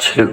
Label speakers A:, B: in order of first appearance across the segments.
A: 6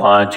A: 5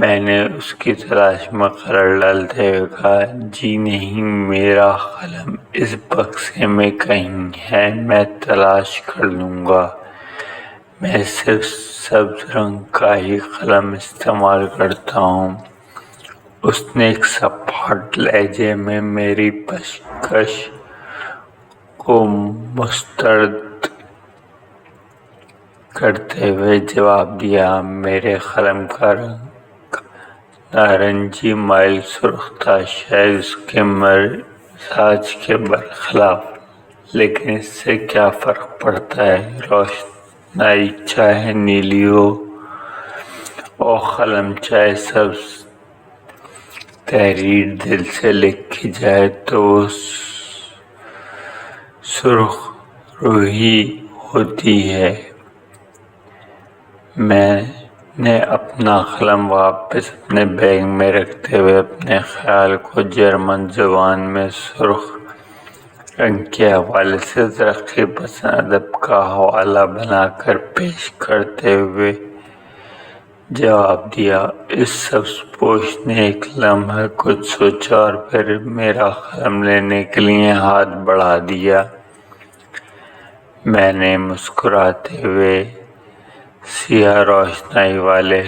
A: میں نے اس کی تلاش میں قدم ڈالتے ہوئے کہا، جی نہیں، میرا قلم اس بکسے میں کہیں ہے، میں تلاش کر لوں گا، میں صرف سبز رنگ کا ہی قلم استعمال کرتا ہوں۔ اس نے ایک سپاٹ لہجے میں میری پیشکش کو مسترد کرتے ہوئے جواب دیا، میرے قلم کا رنگ نارنجی مائل سرخ تھا، شاید اس کے مزاج کے برخلاف، لیکن اس سے کیا فرق پڑتا ہے، روشنائی چاہے نیلی ہو اور قلم چاہے سبز، تحریر دل سے لکھی جائے تو وہ سرخ روحی ہوتی ہے۔ میں نے اپنا قلم واپس اپنے بیگ میں رکھتے ہوئے اپنے خیال کو جرمن زبان میں سرخ رنگ کے حوالے سے ترقی پسند ادب کا حوالہ بنا کر پیش کرتے ہوئے جواب دیا۔ اس سبز پوش نے ایک لمحہ کچھ سوچا اور پھر میرا قلم لینے کے لیے ہاتھ بڑھا دیا۔ میں نے مسکراتے ہوئے سیاہ روشنائی والے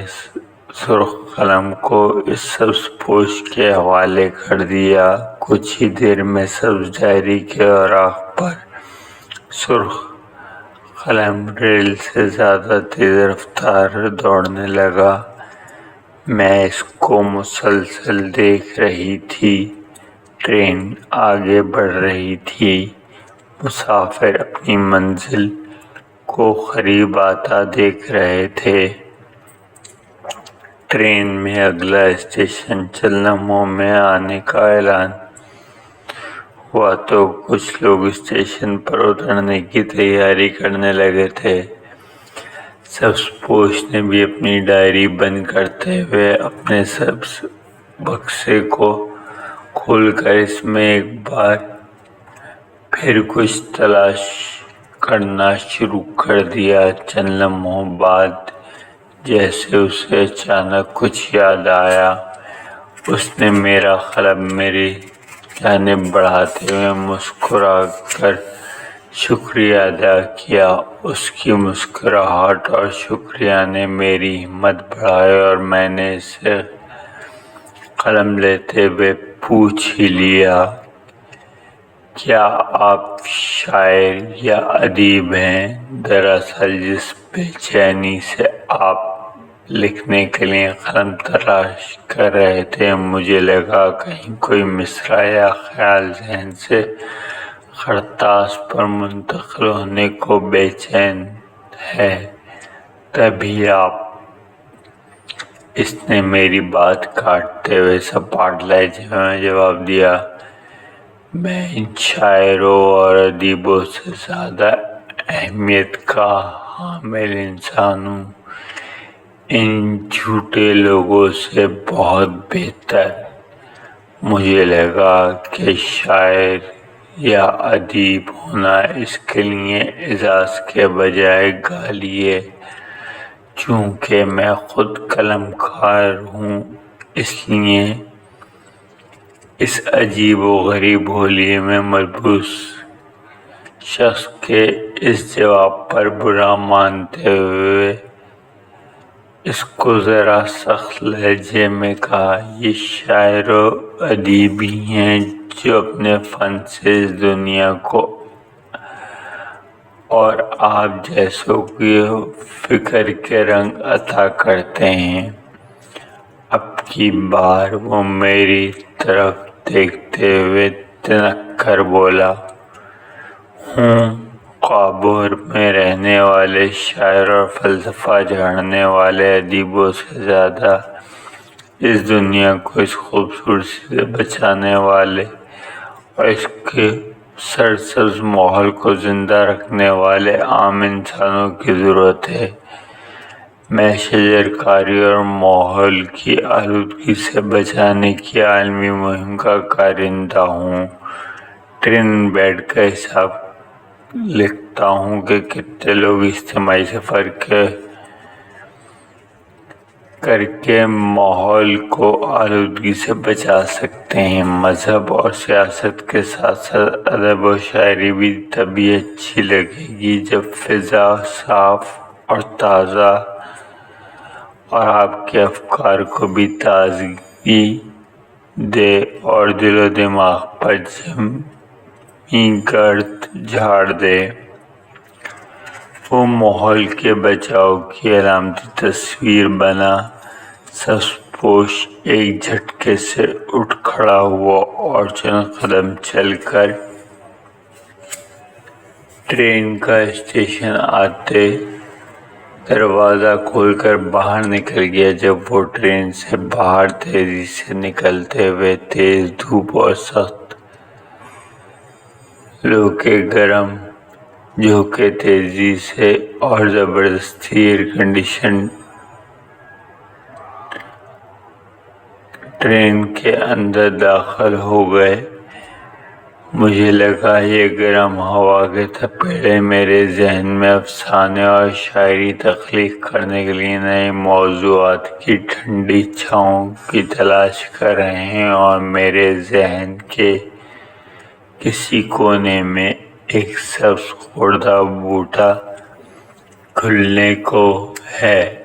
A: سرخ قلم کو اس سبز پوش کے حوالے کر دیا۔ کچھ ہی دیر میں سبز ڈائری کے اوراق پر سرخ قلم ریل سے زیادہ تیز رفتار دوڑنے لگا۔ میں اس کو مسلسل دیکھ رہی تھی۔ ٹرین آگے بڑھ رہی تھی۔ مسافر اپنی منزل کو قریب آتا دیکھ رہے تھے۔ ٹرین میں اگلا اسٹیشن چند لمحوں میں آنے کا اعلان ہوا تو کچھ لوگ اسٹیشن پر اترنے کی تیاری کرنے لگے تھے۔ سبز پوش نے بھی اپنی ڈائری بند کرتے ہوئے اپنے سبز بکسے کو کھول کر اس میں ایک بار پھر کچھ تلاش کرنا شروع کر دیا۔ چند لمحوں بعد جیسے اسے اچانک کچھ یاد آیا، اس نے میرا قلم میری جانب بڑھاتے ہوئے مسکرا کر شکریہ ادا کیا۔ اس کی مسکراہٹ اور شکریہ نے میری ہمت بڑھائی اور میں نے اسے قلم لیتے ہوئے پوچھ ہی لیا، کیا آپ شاعر یا ادیب ہیں؟ دراصل جس بے چینی سے آپ لکھنے کے لیے قلم تلاش کر رہے تھے، مجھے لگا کہیں کوئی مصرع یا خیال ذہن سے کرتاس پر منتقل ہونے کو بے چین ہے، تبھی آپ۔ اس نے میری بات کاٹتے ہوئے سپاٹ لہجے میں جواب دیا، میں ان شاعروں اور ادیبوں سے زیادہ اہمیت کا حامل انسان ہوں، ان جھوٹے لوگوں سے بہت بہتر۔ مجھے لگا کہ شاعر یا ادیب ہونا اس کے لیے اعزاز کے بجائے گالی ہے۔ چونکہ میں خود قلم کار ہوں، اس لیے اس عجیب و غریب حلیے میں ملبوس شخص کے اس جواب پر برا مانتے ہوئے اس کو ذرا سخت لہجے میں کہا، یہ شاعر و ادیب ہی ہیں جو اپنے فن سے اس دنیا کو اور آپ جیسوں کی فکر کے رنگ عطا کرتے ہیں۔ اب کی بار وہ میری طرف دیکھتے ہوئے تنک کر بولا، ہوں، قابر میں رہنے والے شاعر اور فلسفہ جھاڑنے والے ادیبوں سے زیادہ اس دنیا کو اس خوبصورتی سے بچانے والے اور اس کے سرسبز ماحول کو زندہ رکھنے والے عام انسانوں کی ضرورت ہے۔ میں شجر کاری اور ماحول کی آلودگی سے بچانے کی عالمی مہم کا کارندہ ہوں۔ ٹرین میں بیٹھ کر حساب لکھتا ہوں کہ کتنے لوگ اجتماعی سفر کے کر کے ماحول کو آلودگی سے بچا سکتے ہیں۔ مذہب اور سیاست کے ساتھ ساتھ ادب و شاعری بھی تبھی اچھی لگے گی جب فضا صاف اور تازہ اور آپ کے افکار کو بھی تازگی دے اور دل و دماغ پر جمی گرد جھاڑ دے۔ وہ ماحول کے بچاؤ کی علامتی تصویر بنا۔ سبز پوش ایک جھٹکے سے اٹھ کھڑا ہوا اور چند قدم چل کر ٹرین کا اسٹیشن آتے دروازہ کھول کر باہر نکل گیا۔ جب وہ ٹرین سے باہر تیزی سے نکلتے ہوئے تیز دھوپ اور سخت لو کے گرم جھونکے تیزی سے اور زبردستی ایئر کنڈیشن ٹرین کے اندر داخل ہو گئے، مجھے لگا یہ گرم ہوا کے تھپیڑے میرے ذہن میں افسانے اور شاعری تخلیق کرنے کے لیے نئے موضوعات کی ٹھنڈی چھاؤں کی تلاش کر رہے ہیں، اور میرے ذہن کے کسی کونے میں ایک سبز خوردہ بوٹا کھلنے کو ہے۔